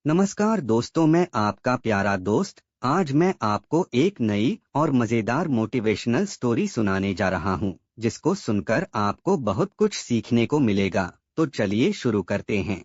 नमस्कार दोस्तों, मैं आपका प्यारा दोस्त। आज मैं आपको एक नई और मजेदार मोटिवेशनल स्टोरी सुनाने जा रहा हूं, जिसको सुनकर आपको बहुत कुछ सीखने को मिलेगा। तो चलिए शुरू करते हैं।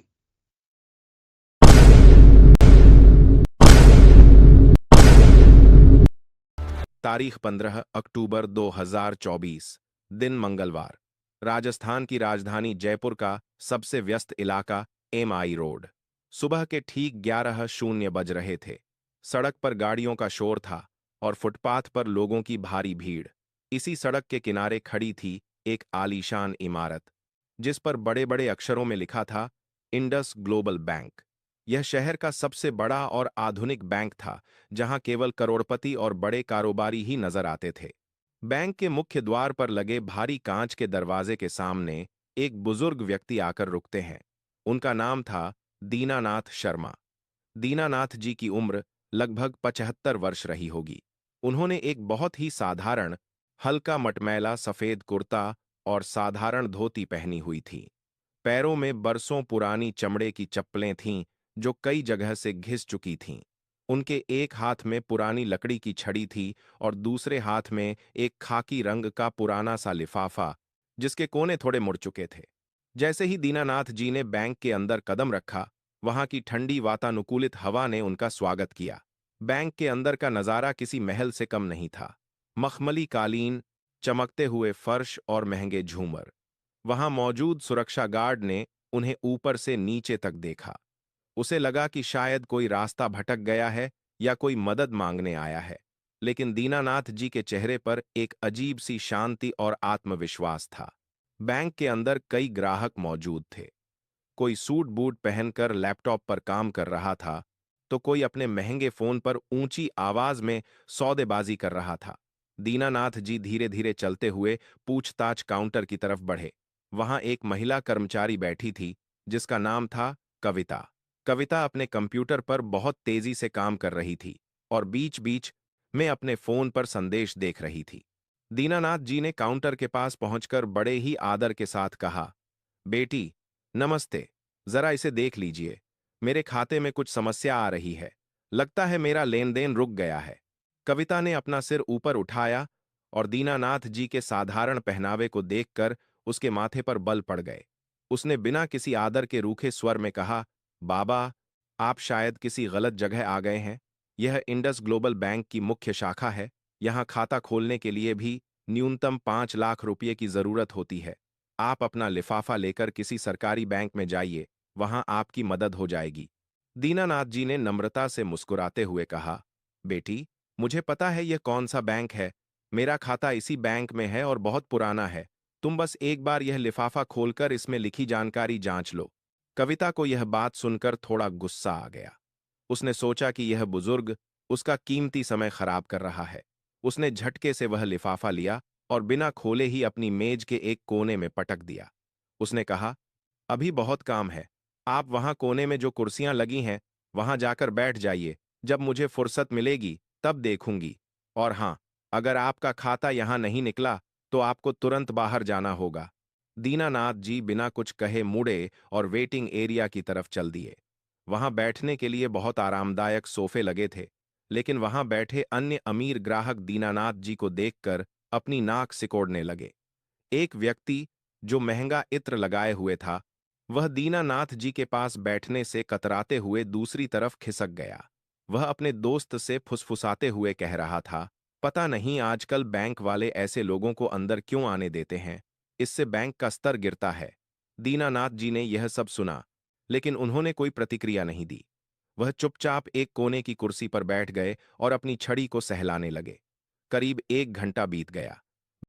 तारीख 15 अक्टूबर 2024। दिन मंगलवार। राजस्थान की राजधानी जयपुर का सबसे व्यस्त इलाका एमआई रोड। सुबह के ठीक 11:00 बज रहे थे। सड़क पर गाड़ियों का शोर था और फुटपाथ पर लोगों की भारी भीड़। इसी सड़क के किनारे खड़ी थी एक आलीशान इमारत, जिस पर बड़े बड़े अक्षरों में लिखा था, इंडस ग्लोबल बैंक। यह शहर का सबसे बड़ा और आधुनिक बैंक था, जहां केवल करोड़पति और बड़े कारोबारी ही नजर आते थे। बैंक के मुख्य द्वार पर लगे भारी कांच के दरवाजे के सामने एक बुजुर्ग व्यक्ति आकर रुकते हैं। उनका नाम था दीनानाथ शर्मा। दीनानाथ जी की उम्र लगभग 75 वर्ष रही होगी। उन्होंने एक बहुत ही साधारण, हल्का मटमैला सफेद कुर्ता और साधारण धोती पहनी हुई थी। पैरों में बरसों पुरानी चमड़े की चप्पलें थीं, जो कई जगह से घिस चुकी थीं। उनके एक हाथ में पुरानी लकड़ी की छड़ी थी और दूसरे हाथ में एक खाकी रंग का पुराना सा लिफाफा, जिसके कोने थोड़े मुड़ चुके थे। जैसे ही दीनानाथ जी ने बैंक के अंदर कदम रखा, वहां की ठंडी वातानुकूलित हवा ने उनका स्वागत किया। बैंक के अंदर का नजारा किसी महल से कम नहीं था। मखमली कालीन, चमकते हुए फर्श और महंगे झूमर। वहां मौजूद सुरक्षा गार्ड ने उन्हें ऊपर से नीचे तक देखा। उसे लगा कि शायद कोई रास्ता भटक गया है या कोई मदद मांगने आया है। लेकिन दीनानाथ जी के चेहरे पर एक अजीब सी शांति और आत्मविश्वास था। बैंक के अंदर कई ग्राहक मौजूद थे। कोई सूट बूट पहनकर लैपटॉप पर काम कर रहा था, तो कोई अपने महंगे फोन पर ऊंची आवाज में सौदेबाजी कर रहा था। दीनानाथ जी धीरे धीरे चलते हुए पूछताछ काउंटर की तरफ बढ़े। वहां एक महिला कर्मचारी बैठी थी, जिसका नाम था कविता। कविता अपने कंप्यूटर पर बहुत तेजी से काम कर रही थी और बीच बीच में अपने फोन पर संदेश देख रही थी। दीनानाथ जी ने काउंटर के पास पहुंचकर बड़े ही आदर के साथ कहा, बेटी, नमस्ते। जरा इसे देख लीजिए। मेरे खाते में कुछ समस्या आ रही है। लगता है मेरा लेन देन रुक गया है। कविता ने अपना सिर ऊपर उठाया और दीनानाथ जी के साधारण पहनावे को देखकर उसके माथे पर बल पड़ गए। उसने बिना किसी आदर के रूखे स्वर में कहा, बाबा, आप शायद किसी गलत जगह आ गए हैं। यह इंडस ग्लोबल बैंक की मुख्य शाखा है। यहाँ खाता खोलने के लिए भी न्यूनतम 5 लाख रुपये की जरूरत होती है। आप अपना लिफाफा लेकर किसी सरकारी बैंक में जाइए, वहां आपकी मदद हो जाएगी। दीनानाथ जी ने नम्रता से मुस्कुराते हुए कहा, बेटी, मुझे पता है यह कौन सा बैंक है। मेरा खाता इसी बैंक में है और बहुत पुराना है। तुम बस एक बार यह लिफाफा खोलकर इसमें लिखी जानकारी जांच लो। कविता को यह बात सुनकर थोड़ा गुस्सा आ गया। उसने सोचा कि यह बुजुर्ग उसका कीमती समय खराब कर रहा है। उसने झटके से वह लिफाफा लिया और बिना खोले ही अपनी मेज के एक कोने में पटक दिया। उसने कहा, अभी बहुत काम है। आप वहां कोने में जो कुर्सियां लगी हैं, वहां जाकर बैठ जाइए। जब मुझे फुर्सत मिलेगी तब देखूंगी। और हां, अगर आपका खाता यहां नहीं निकला तो आपको तुरंत बाहर जाना होगा। दीनानाथ जी बिना कुछ कहे मुड़े और वेटिंग एरिया की तरफ चल दिए। वहां बैठने के लिए बहुत आरामदायक सोफे लगे थे, लेकिन वहां बैठे अन्य अमीर ग्राहक दीनानाथ जी को देखकर अपनी नाक सिकोड़ने लगे। एक व्यक्ति जो महंगा इत्र लगाए हुए था, वह दीनानाथ जी के पास बैठने से कतराते हुए दूसरी तरफ खिसक गया। वह अपने दोस्त से फुसफुसाते हुए कह रहा था, पता नहीं आजकल बैंक वाले ऐसे लोगों को अंदर क्यों आने देते हैं। इससे बैंक का स्तर गिरता है। दीनानाथ जी ने यह सब सुना, लेकिन उन्होंने कोई प्रतिक्रिया नहीं दी। वह चुपचाप एक कोने की कुर्सी पर बैठ गए और अपनी छड़ी को सहलाने लगे। करीब 1 घंटा बीत गया।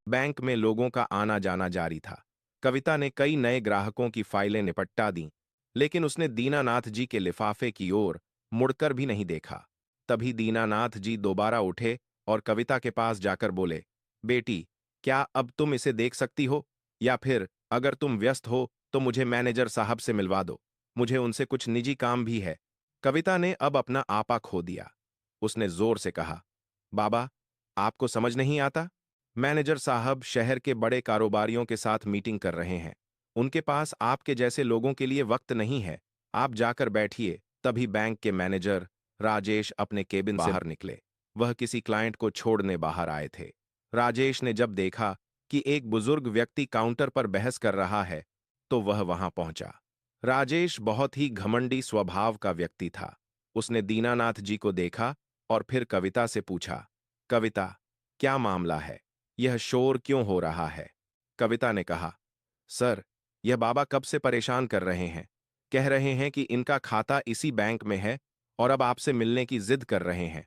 बैंक में लोगों का आना जाना जारी था। कविता ने कई नए ग्राहकों की फाइलें निपटा दीं, लेकिन उसने दीनानाथ जी के लिफाफे की ओर मुड़कर भी नहीं देखा। तभी दीनानाथ जी दोबारा उठे और कविता के पास जाकर बोले, बेटी, क्या अब तुम इसे देख सकती हो? या फिर अगर तुम व्यस्त हो तो मुझे मैनेजर साहब से मिलवा दो। मुझे उनसे कुछ निजी काम भी है। कविता ने अब अपना आपा खो दिया। उसने जोर से कहा, बाबा, आपको समझ नहीं आता? मैनेजर साहब शहर के बड़े कारोबारियों के साथ मीटिंग कर रहे हैं। उनके पास आपके जैसे लोगों के लिए वक्त नहीं है। आप जाकर बैठिए, तभी बैंक के मैनेजर राजेश अपने केबिन से बाहर निकले। वह किसी क्लाइंट को छोड़ने बाहर आए थे। राजेश ने जब देखा कि एक बुजुर्ग व्यक्ति काउंटर पर बहस कर रहा है, तो वह वहां पहुंचा। राजेश बहुत ही घमंडी स्वभाव का व्यक्ति था। उसने दीनानाथ जी को देखा और फिर कविता से पूछा, कविता, क्या मामला है? यह शोर क्यों हो रहा है? कविता ने कहा, सर, यह बाबा कब से परेशान कर रहे हैं। कह रहे हैं कि इनका खाता इसी बैंक में है और अब आपसे मिलने की जिद कर रहे हैं।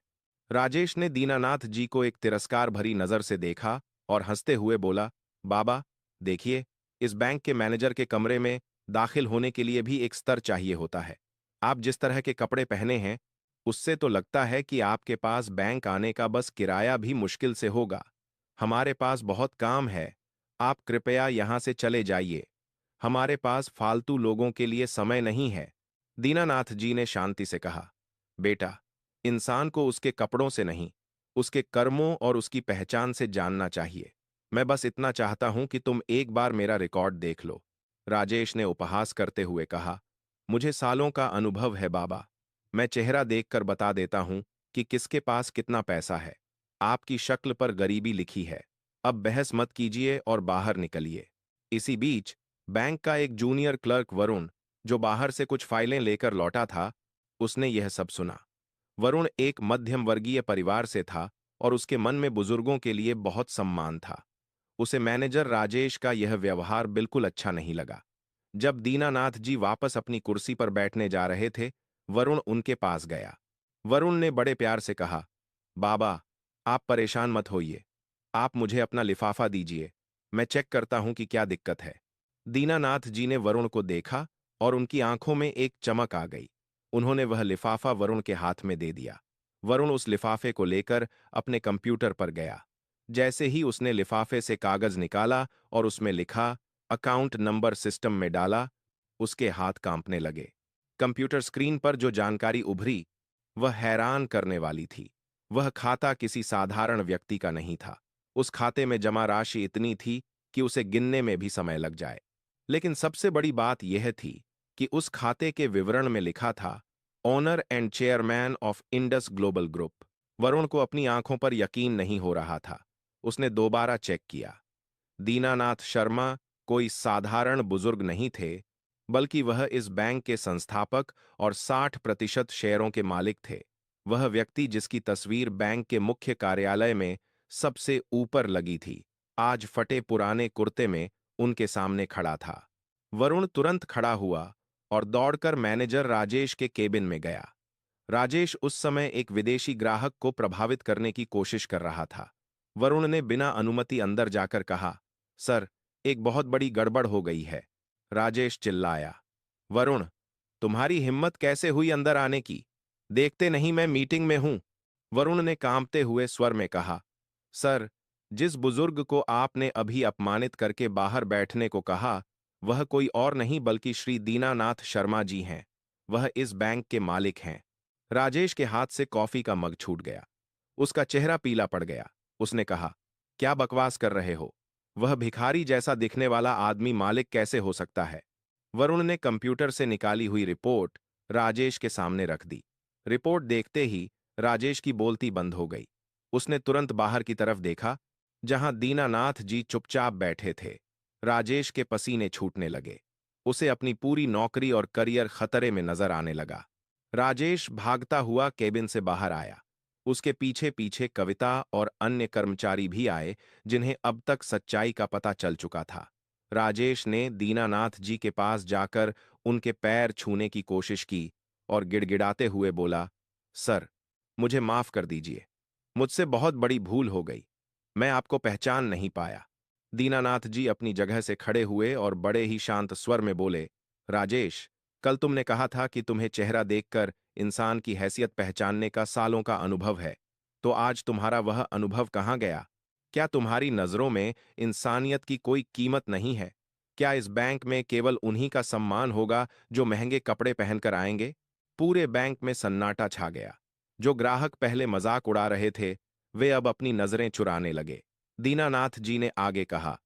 राजेश ने दीनानाथ जी को एक तिरस्कार भरी नजर से देखा और हंसते हुए बोला, बाबा, देखिए, इस बैंक के मैनेजर के कमरे में दाखिल होने के लिए भी एक स्तर चाहिए होता है। आप जिस तरह के कपड़े पहने हैं, उससे तो लगता है कि आपके पास बैंक आने का बस किराया भी मुश्किल से होगा। हमारे पास बहुत काम है, आप कृपया यहां से चले जाइए। हमारे पास फालतू लोगों के लिए समय नहीं है। दीनानाथ जी ने शांति से कहा, बेटा, इंसान को उसके कपड़ों से नहीं, उसके कर्मों और उसकी पहचान से जानना चाहिए। मैं बस इतना चाहता हूं कि तुम एक बार मेरा रिकॉर्ड देख लो। राजेश ने उपहास करते हुए कहा, मुझे सालों का अनुभव है बाबा। मैं चेहरा देखकर बता देता हूं कि किसके पास कितना पैसा है। आपकी शक्ल पर गरीबी लिखी है। अब बहस मत कीजिए और बाहर निकलिए। इसी बीच बैंक का एक जूनियर क्लर्क वरुण, जो बाहर से कुछ फाइलें लेकर लौटा था, उसने यह सब सुना। वरुण एक मध्यम वर्गीय परिवार से था और उसके मन में बुजुर्गों के लिए बहुत सम्मान था। उसे मैनेजर राजेश का यह व्यवहार बिल्कुल अच्छा नहीं लगा। जब दीनानाथ जी वापस अपनी कुर्सी पर बैठने जा रहे थे, वरुण उनके पास गया। वरुण ने बड़े प्यार से कहा, बाबा, आप परेशान मत होइए। आप मुझे अपना लिफाफा दीजिए, मैं चेक करता हूं कि क्या दिक्कत है। दीनानाथ जी ने वरुण को देखा और उनकी आंखों में एक चमक आ गई। उन्होंने वह लिफाफा वरुण के हाथ में दे दिया। वरुण उस लिफाफे को लेकर अपने कंप्यूटर पर गया। जैसे ही उसने लिफाफे से कागज निकाला और उसमें लिखा, अकाउंट नंबर सिस्टम में डाला, उसके हाथ कांपने लगे। कंप्यूटर स्क्रीन पर जो जानकारी उभरी, वह हैरान करने वाली थी। वह खाता किसी साधारण व्यक्ति का नहीं था। उस खाते में जमा राशि इतनी थी कि उसे गिनने में भी समय लग जाए। लेकिन सबसे बड़ी बात यह थी कि उस खाते के विवरण में लिखा था, owner and chairman of Indus global group. Varun को अपनी आंखों पर यकीन नहीं हो रहा था। उसने दोबारा चेक किया। दीनानाथ शर्मा कोई साधारण बुजुर्ग नहीं थे, बल्कि वह इस बैंक के संस्थापक और 60% शेयरों के मालिक थे। वह व्यक्ति जिसकी तस्वीर बैंक के मुख्य कार्यालय में सबसे ऊपर लगी थी, आज फटे पुराने कुर्ते में उनके सामने खड़ा था। वरुण तुरंत खड़ा हुआ और दौड़कर मैनेजर राजेश के केबिन में गया। राजेश उस समय एक विदेशी ग्राहक को प्रभावित करने की कोशिश कर रहा था। वरुण ने बिना अनुमति अंदर जाकर कहा, सर, एक बहुत बड़ी गड़बड़ हो गई है। राजेश चिल्लाया, वरुण, तुम्हारी हिम्मत कैसे हुई अंदर आने की? देखते नहीं मैं मीटिंग में हूं। वरुण ने कांपते हुए स्वर में कहा, सर, जिस बुजुर्ग को आपने अभी अपमानित करके बाहर बैठने को कहा, वह कोई और नहीं बल्कि श्री दीनानाथ शर्मा जी हैं। वह इस बैंक के मालिक हैं। राजेश के हाथ से कॉफी का मग छूट गया। उसका चेहरा पीला पड़ गया। उसने कहा, क्या बकवास कर रहे हो? वह भिखारी जैसा दिखने वाला आदमी मालिक कैसे हो सकता है? वरुण ने कंप्यूटर से निकाली हुई रिपोर्ट राजेश के सामने रख दी। रिपोर्ट देखते ही राजेश की बोलती बंद हो गई। उसने तुरंत बाहर की तरफ देखा, जहां दीनानाथ जी चुपचाप बैठे थे। राजेश के पसीने छूटने लगे। उसे अपनी पूरी नौकरी और करियर खतरे में नजर आने लगा। राजेश भागता हुआ केबिन से बाहर आया। उसके पीछे पीछे कविता और अन्य कर्मचारी भी आए, जिन्हें अब तक सच्चाई का पता चल चुका था। राजेश ने दीनानाथ जी के पास जाकर उनके पैर छूने की कोशिश की और गिड़गिड़ाते हुए बोला, सर, मुझे माफ कर दीजिए। मुझसे बहुत बड़ी भूल हो गई। मैं आपको पहचान नहीं पाया। दीनानाथ जी अपनी जगह से खड़े हुए और बड़े ही शांत स्वर में बोले, राजेश, कल तुमने कहा था कि तुम्हें चेहरा देखकर इंसान की हैसियत पहचानने का सालों का अनुभव है। तो आज तुम्हारा वह अनुभव कहाँ गया? क्या तुम्हारी नजरों में इंसानियत की कोई कीमत नहीं है? क्या इस बैंक में केवल उन्हीं का सम्मान होगा जो महंगे कपड़े पहनकर आएंगे? पूरे बैंक में सन्नाटा छा गया। जो ग्राहक पहले मजाक उड़ा रहे थे, वे अब अपनी नजरें चुराने लगे। दीनानाथ जी ने आगे कहा,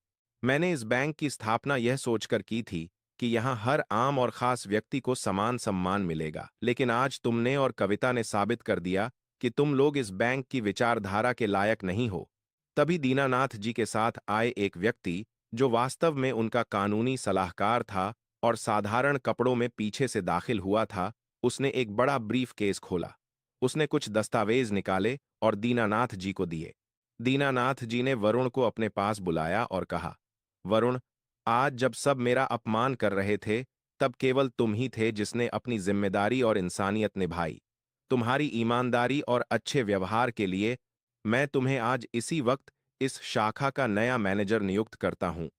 मैंने इस बैंक की स्थापना यह सोचकर की थी कि यहाँ हर आम और खास व्यक्ति को समान सम्मान मिलेगा, लेकिन आज तुमने और कविता ने साबित कर दिया कि तुम लोग इस बैंक की विचारधारा के लायक नहीं हो। तभी दीनानाथ जी के साथ आए एक व्यक्ति, जो वास्तव में उनका कानूनी सलाहकार था और साधारण कपड़ों में पीछे से दाखिल हुआ था, उसने एक बड़ा ब्रीफ केस खोला। उसने कुछ दस्तावेज निकाले और दीनानाथ जी को दिए। दीनानाथ जी ने वरुण को अपने पास बुलाया और कहा, वरुण, आज जब सब मेरा अपमान कर रहे थे, तब केवल तुम ही थे जिसने अपनी जिम्मेदारी और इंसानियत निभाई। तुम्हारी ईमानदारी और अच्छे व्यवहार के लिए मैं तुम्हें आज इसी वक्त इस शाखा का नया मैनेजर नियुक्त करता हूं।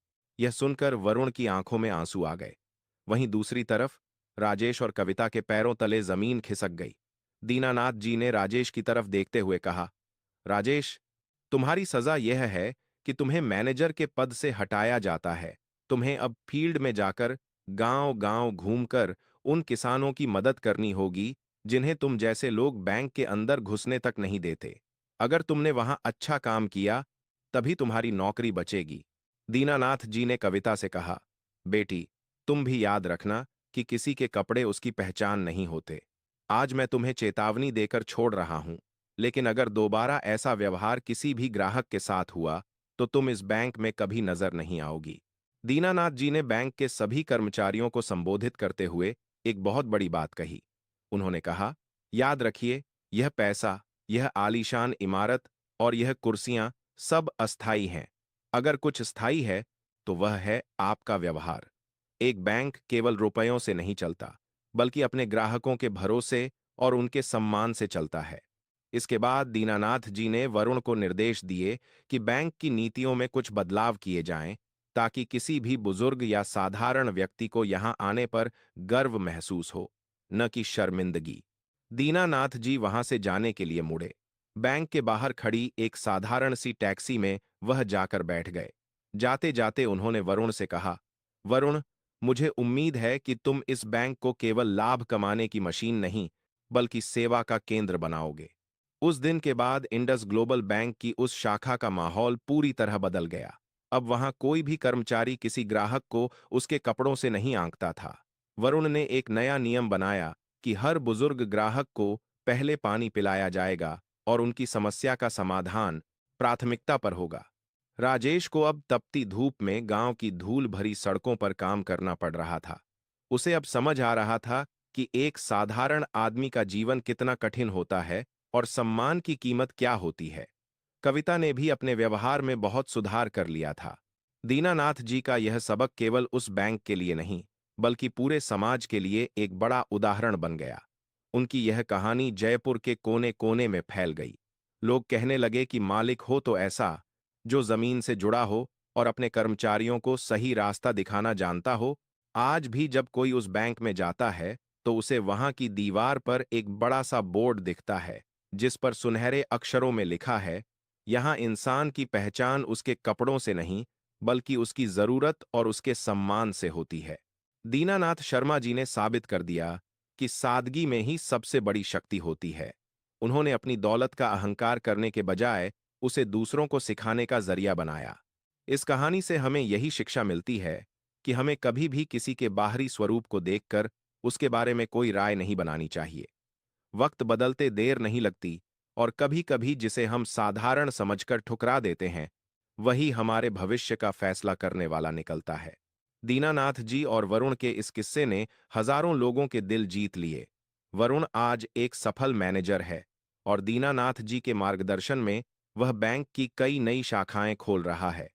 यह सुनकर वरुण की आंखों में आंसू आ गए। वहीं दूसरी तरफ राजेश और कविता के पैरों तले जमीन खिसक गई। दीनानाथ जी ने राजेश की तरफ देखते हुए कहा, राजेश, तुम्हारी सजा यह है कि तुम्हें मैनेजर के पद से हटाया जाता है। तुम्हें अब फील्ड में जाकर गांव-गांव घूमकर उन किसानों की मदद करनी होगी जिन्हें तुम जैसे लोग बैंक के अंदर घुसने तक नहीं देते। अगर तुमने वहां अच्छा काम किया, तभी तुम्हारी नौकरी बचेगी। दीनानाथ जी ने कविता से कहा, बेटी, तुम भी याद रखना कि किसी के कपड़े उसकी पहचान नहीं होते। आज मैं तुम्हें चेतावनी देकर छोड़ रहा हूं, लेकिन अगर दोबारा ऐसा व्यवहार किसी भी ग्राहक के साथ हुआ, तो तुम इस बैंक में कभी नजर नहीं आओगी। दीनानाथ जी ने बैंक के सभी कर्मचारियों को संबोधित करते हुए एक बहुत बड़ी बात कही। उन्होंने कहा, याद रखिए, यह पैसा, यह आलीशान इमारत और यह कुर्सियां सब अस्थाई हैं। अगर कुछ स्थायी है, तो वह है आपका व्यवहार। एक बैंक केवल रुपयों से नहीं चलता, बल्कि अपने ग्राहकों के भरोसे और उनके सम्मान से चलता है। इसके बाद दीनानाथ जी ने वरुण को निर्देश दिए कि बैंक की नीतियों में कुछ बदलाव किए जाएं, ताकि किसी भी बुजुर्ग या साधारण व्यक्ति को यहां आने पर गर्व महसूस हो, न कि शर्मिंदगी। दीनानाथ जी वहां से जाने के लिए मुड़े। बैंक के बाहर खड़ी एक साधारण सी टैक्सी में वह जाकर बैठ गए। जाते जाते उन्होंने वरुण से कहा, वरुण, मुझे उम्मीद है कि तुम इस बैंक को केवल लाभ कमाने की मशीन नहीं, बल्कि सेवा का केंद्र बनाओगे। उस दिन के बाद इंडस ग्लोबल बैंक की उस शाखा का माहौल पूरी तरह बदल गया। अब वहां कोई भी कर्मचारी किसी ग्राहक को उसके कपड़ों से नहीं आंकता था। वरुण ने एक नया नियम बनाया कि हर बुजुर्ग ग्राहक को पहले पानी पिलाया जाएगा और उनकी समस्या का समाधान प्राथमिकता पर होगा। राजेश को अब तपती धूप में गांव की धूल भरी सड़कों पर काम करना पड़ रहा था। उसे अब समझ आ रहा था कि एक साधारण आदमी का जीवन कितना कठिन होता है और सम्मान की कीमत क्या होती है। कविता ने भी अपने व्यवहार में बहुत सुधार कर लिया था। दीनानाथ जी का यह सबक केवल उस बैंक के लिए नहीं, बल्कि पूरे समाज के लिए एक बड़ा उदाहरण बन गया। उनकी यह कहानी जयपुर के कोने कोने में फैल गई। लोग कहने लगे कि मालिक हो तो ऐसा, जो जमीन से जुड़ा हो और अपने कर्मचारियों को सही रास्ता दिखाना जानता हो। आज भी जब कोई उस बैंक में जाता है, तो उसे वहां की दीवार पर एक बड़ा सा बोर्ड दिखता है, जिस पर सुनहरे अक्षरों में लिखा है, यहाँ इंसान की पहचान उसके कपड़ों से नहीं, बल्कि उसकी जरूरत और उसके सम्मान से होती है। दीनानाथ शर्मा जी ने साबित कर दिया कि सादगी में ही सबसे बड़ी शक्ति होती है। उन्होंने अपनी दौलत का अहंकार करने के बजाय उसे दूसरों को सिखाने का जरिया बनाया। इस कहानी से हमें यही शिक्षा मिलती है कि हमें कभी भी किसी के बाहरी स्वरूप को देखकर उसके बारे में कोई राय नहीं बनानी चाहिए। वक्त बदलते देर नहीं लगती, और कभी-कभी जिसे हम साधारण समझकर ठुकरा देते हैं, वही हमारे भविष्य का फैसला करने वाला निकलता है। दीनानाथ जी और वरुण के इस किस्से ने हजारों लोगों के दिल जीत लिए। वरुण आज एक सफल मैनेजर है और दीनानाथ जी के मार्गदर्शन में वह बैंक की कई नई शाखाएं खोल रहा है,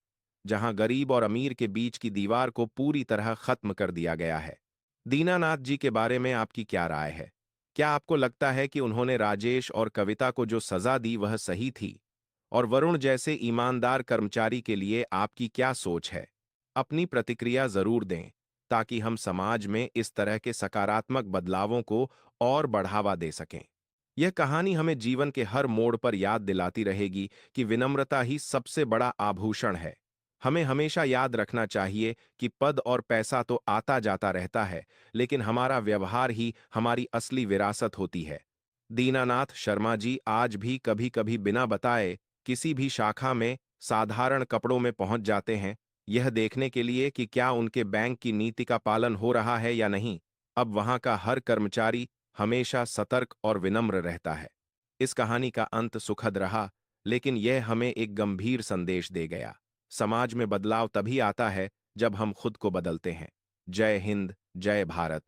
जहां गरीब और अमीर के बीच की दीवार को पूरी तरह खत्म कर दिया गया है। दीनानाथ जी के बारे में आपकी क्या राय है? क्या आपको लगता है कि उन्होंने राजेश और कविता को जो सजा दी वह सही थी? और वरुण जैसे ईमानदार कर्मचारी के लिए आपकी क्या सोच है? अपनी प्रतिक्रिया जरूर दें, ताकि हम समाज में इस तरह के सकारात्मक बदलावों को और बढ़ावा दे सकें। यह कहानी हमें जीवन के हर मोड़ पर याद दिलाती रहेगी कि विनम्रता ही सबसे बड़ा आभूषण है। हमें हमेशा याद रखना चाहिए कि पद और पैसा तो आता जाता रहता है, लेकिन हमारा व्यवहार ही हमारी असली विरासत होती है। दीनानाथ शर्मा जी आज भी कभी-कभी बिना बताए किसी भी शाखा में साधारण कपड़ों में पहुंच जाते हैं, यह देखने के लिए कि क्या उनके बैंक की नीति का पालन हो रहा है या नहीं, अब वहां का हर कर्मचारी हमेशा सतर्क और विनम्र रहता है। इस कहानी का अंत सुखद रहा, लेकिन यह हमें एक गंभीर संदेश दे गया। समाज में बदलाव तभी आता है जब हम खुद को बदलते हैं। जय हिंद, जय भारत।